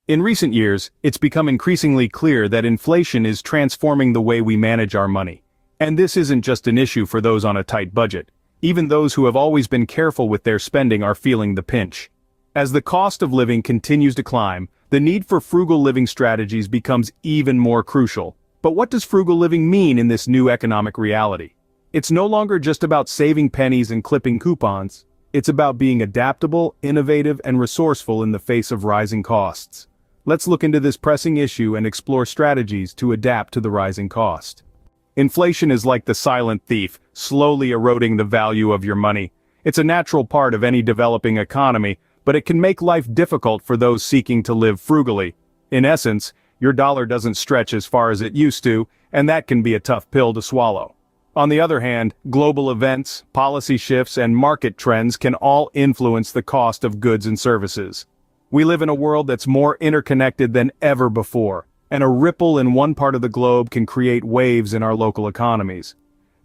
In recent years, it's become increasingly clear that inflation is transforming the way we manage our money. And this isn't just an issue for those on a tight budget. Even those who have always been careful with their spending are feeling the pinch. As the cost of living continues to climb, the need for frugal living strategies becomes even more crucial. But what does frugal living mean in this new economic reality? It's no longer just about saving pennies and clipping coupons. It's about being adaptable, innovative, and resourceful in the face of rising costs. Let's look into this pressing issue and explore strategies to adapt to the rising cost. Inflation is like the silent thief, slowly eroding the value of your money. It's a natural part of any developing economy, but it can make life difficult for those seeking to live frugally. In essence, your dollar doesn't stretch as far as it used to, and that can be a tough pill to swallow. On the other hand, global events, policy shifts, and market trends can all influence the cost of goods and services. We live in a world that's more interconnected than ever before, and a ripple in one part of the globe can create waves in our local economies.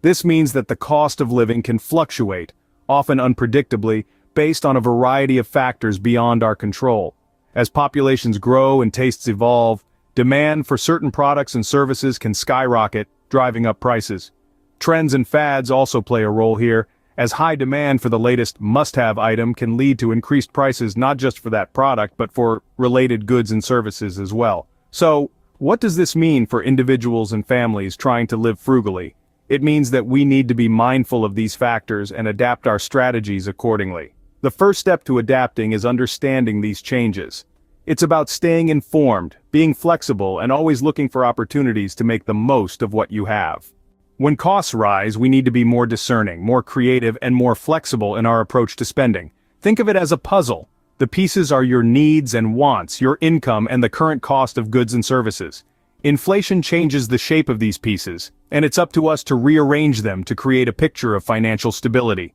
This means that the cost of living can fluctuate, often unpredictably, based on a variety of factors beyond our control. As populations grow and tastes evolve, demand for certain products and services can skyrocket, driving up prices. Trends and fads also play a role here, as high demand for the latest must-have item can lead to increased prices not just for that product but for related goods and services as well. So, what does this mean for individuals and families trying to live frugally? It means that we need to be mindful of these factors and adapt our strategies accordingly. The first step to adapting is understanding these changes. It's about staying informed, being flexible, and always looking for opportunities to make the most of what you have. When costs rise, we need to be more discerning, more creative, and more flexible in our approach to spending. Think of it as a puzzle. The pieces are your needs and wants, your income, and the current cost of goods and services. Inflation changes the shape of these pieces, and it's up to us to rearrange them to create a picture of financial stability.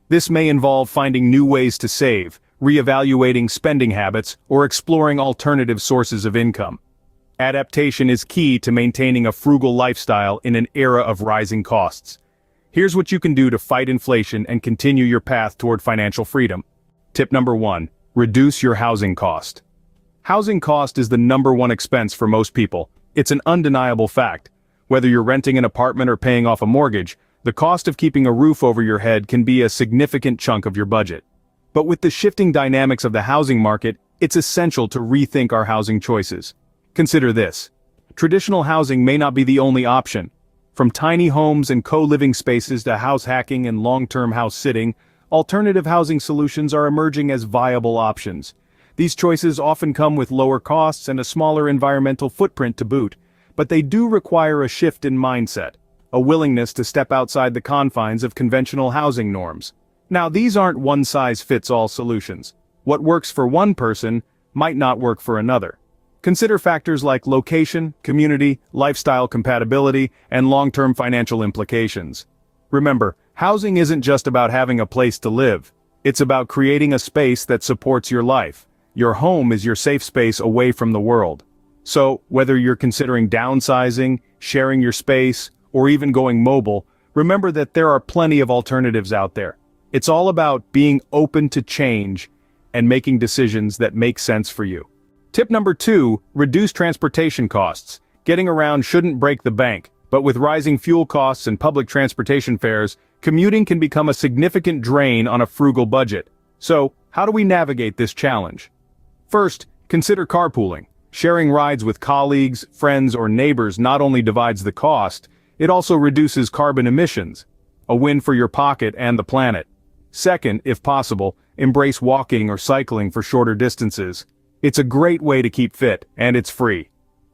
This may involve finding new ways to save, reevaluating spending habits, or exploring alternative sources of income. Adaptation is key to maintaining a frugal lifestyle in an era of rising costs. Here's what you can do to fight inflation and continue your path toward financial freedom. Tip number 1. Reduce your housing cost. Housing cost is the number one expense for most people. It's an undeniable fact. Whether you're renting an apartment or paying off a mortgage, the cost of keeping a roof over your head can be a significant chunk of your budget. But with the shifting dynamics of the housing market, it's essential to rethink our housing choices. Consider this. Traditional housing may not be the only option. From tiny homes and co-living spaces to house hacking and long-term house sitting, alternative housing solutions are emerging as viable options. These choices often come with lower costs and a smaller environmental footprint to boot, but they do require a shift in mindset, a willingness to step outside the confines of conventional housing norms. Now, these aren't one-size-fits-all solutions. What works for one person might not work for another. Consider factors like location, community, lifestyle compatibility, and long-term financial implications. Remember, housing isn't just about having a place to live. It's about creating a space that supports your life. Your home is your safe space away from the world. So, whether you're considering downsizing, sharing your space, or even going mobile, remember that there are plenty of alternatives out there. It's all about being open to change and making decisions that make sense for you. Tip number 2, reduce transportation costs. Getting around shouldn't break the bank, but with rising fuel costs and public transportation fares, commuting can become a significant drain on a frugal budget. So, how do we navigate this challenge? First, consider carpooling. Sharing rides with colleagues, friends, or neighbors not only divides the cost, it also reduces carbon emissions. A win for your pocket and the planet. Second, if possible, embrace walking or cycling for shorter distances. It's a great way to keep fit, and it's free.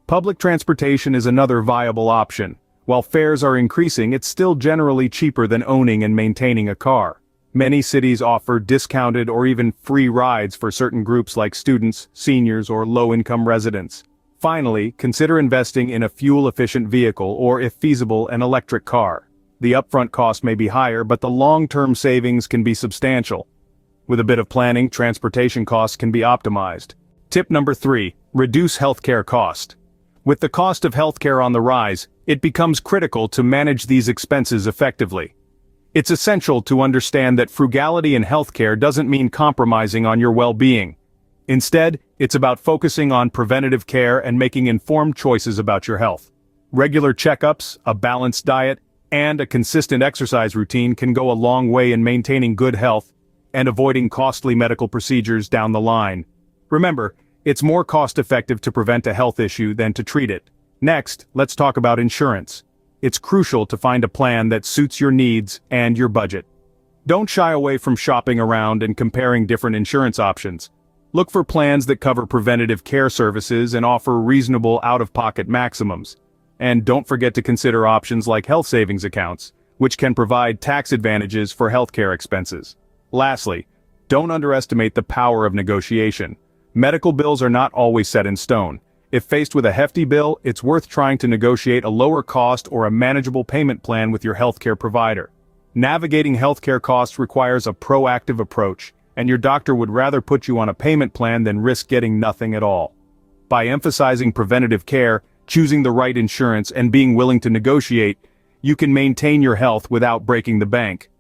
Public transportation is another viable option. While fares are increasing, it's still generally cheaper than owning and maintaining a car. Many cities offer discounted or even free rides for certain groups like students, seniors, or low-income residents. Finally, consider investing in a fuel-efficient vehicle or, if feasible, an electric car. The upfront cost may be higher, but the long-term savings can be substantial. With a bit of planning, transportation costs can be optimized. Tip number 3, reduce healthcare cost. With the cost of healthcare on the rise, it becomes critical to manage these expenses effectively. It's essential to understand that frugality in healthcare doesn't mean compromising on your well-being. Instead, it's about focusing on preventative care and making informed choices about your health. Regular checkups, a balanced diet, and a consistent exercise routine can go a long way in maintaining good health and avoiding costly medical procedures down the line. Remember, it's more cost-effective to prevent a health issue than to treat it. Next, let's talk about insurance. It's crucial to find a plan that suits your needs and your budget. Don't shy away from shopping around and comparing different insurance options. Look for plans that cover preventative care services and offer reasonable out-of-pocket maximums. And don't forget to consider options like health savings accounts, which can provide tax advantages for healthcare expenses. Lastly, don't underestimate the power of negotiation. Medical bills are not always set in stone. If faced with a hefty bill, it's worth trying to negotiate a lower cost or a manageable payment plan with your healthcare provider. Navigating healthcare costs requires a proactive approach, and your doctor would rather put you on a payment plan than risk getting nothing at all. By emphasizing preventative care, choosing the right insurance, and being willing to negotiate, you can maintain your health without breaking the bank.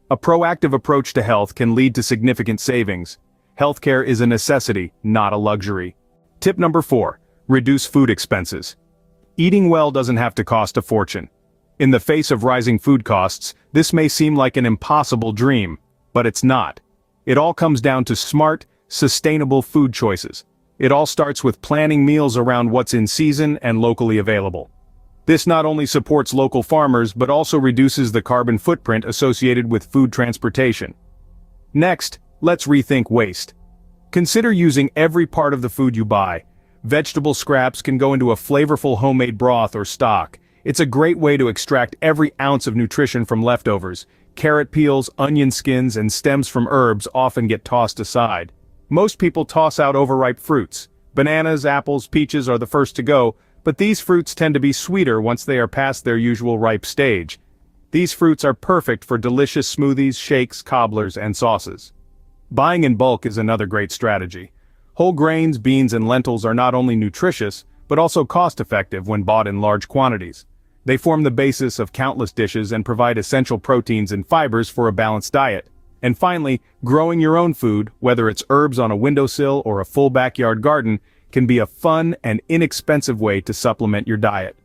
A proactive approach to health can lead to significant savings. Healthcare is a necessity, not a luxury. Tip number 4. Reduce food expenses. Eating well doesn't have to cost a fortune. In the face of rising food costs, this may seem like an impossible dream, but it's not. It all comes down to smart, sustainable food choices. It all starts with planning meals around what's in season and locally available. This not only supports local farmers but also reduces the carbon footprint associated with food transportation. Next, let's rethink waste. Consider using every part of the food you buy. Vegetable scraps can go into a flavorful homemade broth or stock. It's a great way to extract every ounce of nutrition from leftovers. Carrot peels, onion skins, and stems from herbs often get tossed aside. Most people toss out overripe fruits. Bananas, apples, peaches are the first to go, but these fruits tend to be sweeter once they are past their usual ripe stage. These fruits are perfect for delicious smoothies, shakes, cobblers, and sauces. Buying in bulk is another great strategy. Whole grains, beans, and lentils are not only nutritious, but also cost-effective when bought in large quantities. They form the basis of countless dishes and provide essential proteins and fibers for a balanced diet. And finally, growing your own food, whether it's herbs on a windowsill or a full backyard garden, can be a fun and inexpensive way to supplement your diet.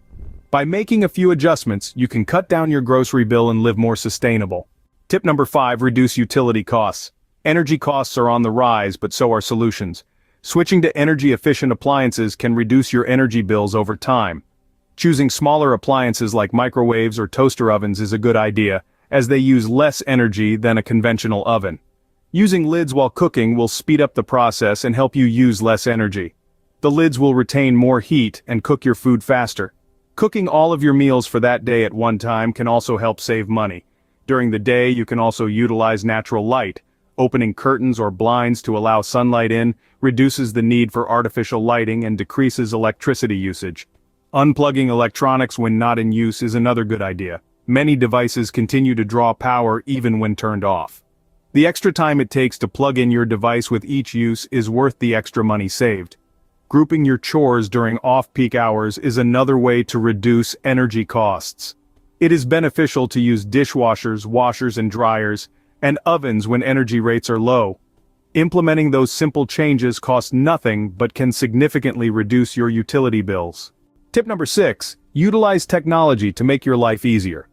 By making a few adjustments, you can cut down your grocery bill and live more sustainable. Tip number 5, reduce utility costs. Energy costs are on the rise, but so are solutions. Switching to energy-efficient appliances can reduce your energy bills over time. Choosing smaller appliances like microwaves or toaster ovens is a good idea, as they use less energy than a conventional oven. Using lids while cooking will speed up the process and help you use less energy. The lids will retain more heat and cook your food faster. Cooking all of your meals for that day at one time can also help save money. During the day, you can also utilize natural light. Opening curtains or blinds to allow sunlight in reduces the need for artificial lighting and decreases electricity usage. Unplugging electronics when not in use is another good idea. Many devices continue to draw power even when turned off. The extra time it takes to plug in your device with each use is worth the extra money saved. Grouping your chores during off-peak hours is another way to reduce energy costs. It is beneficial to use dishwashers, washers and dryers, and ovens when energy rates are low. Implementing those simple changes costs nothing but can significantly reduce your utility bills. Tip number 6, utilize technology to make your life easier.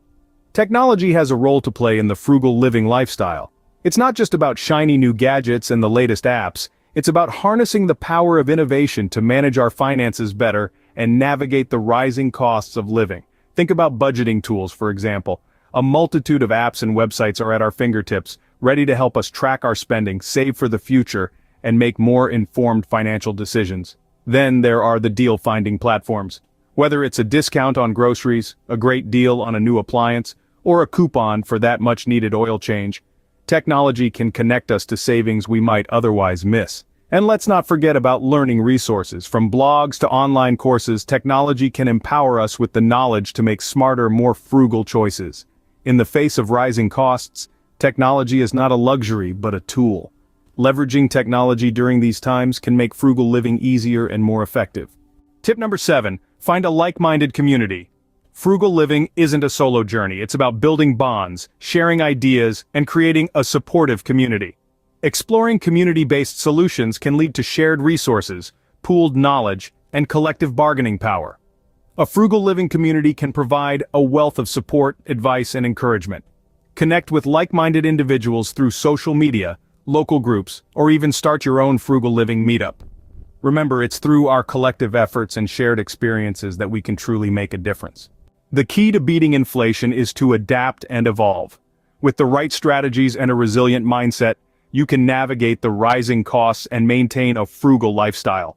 Technology has a role to play in the frugal living lifestyle. It's not just about shiny new gadgets and the latest apps, it's about harnessing the power of innovation to manage our finances better and navigate the rising costs of living. Think about budgeting tools, for example. A multitude of apps and websites are at our fingertips, ready to help us track our spending, save for the future, and make more informed financial decisions. Then there are the deal-finding platforms. Whether it's a discount on groceries, a great deal on a new appliance, or a coupon for that much-needed oil change, technology can connect us to savings we might otherwise miss. And let's not forget about learning resources. From blogs to online courses, technology can empower us with the knowledge to make smarter, more frugal choices. In the face of rising costs, technology is not a luxury but a tool. Leveraging technology during these times can make frugal living easier and more effective. Tip number 7, find a like-minded community. Frugal living isn't a solo journey, it's about building bonds, sharing ideas, and creating a supportive community. Exploring community-based solutions can lead to shared resources, pooled knowledge, and collective bargaining power. A frugal living community can provide a wealth of support, advice, and encouragement. Connect with like-minded individuals through social media, local groups, or even start your own frugal living meetup. Remember, it's through our collective efforts and shared experiences that we can truly make a difference. The key to beating inflation is to adapt and evolve. With the right strategies and a resilient mindset, you can navigate the rising costs and maintain a frugal lifestyle.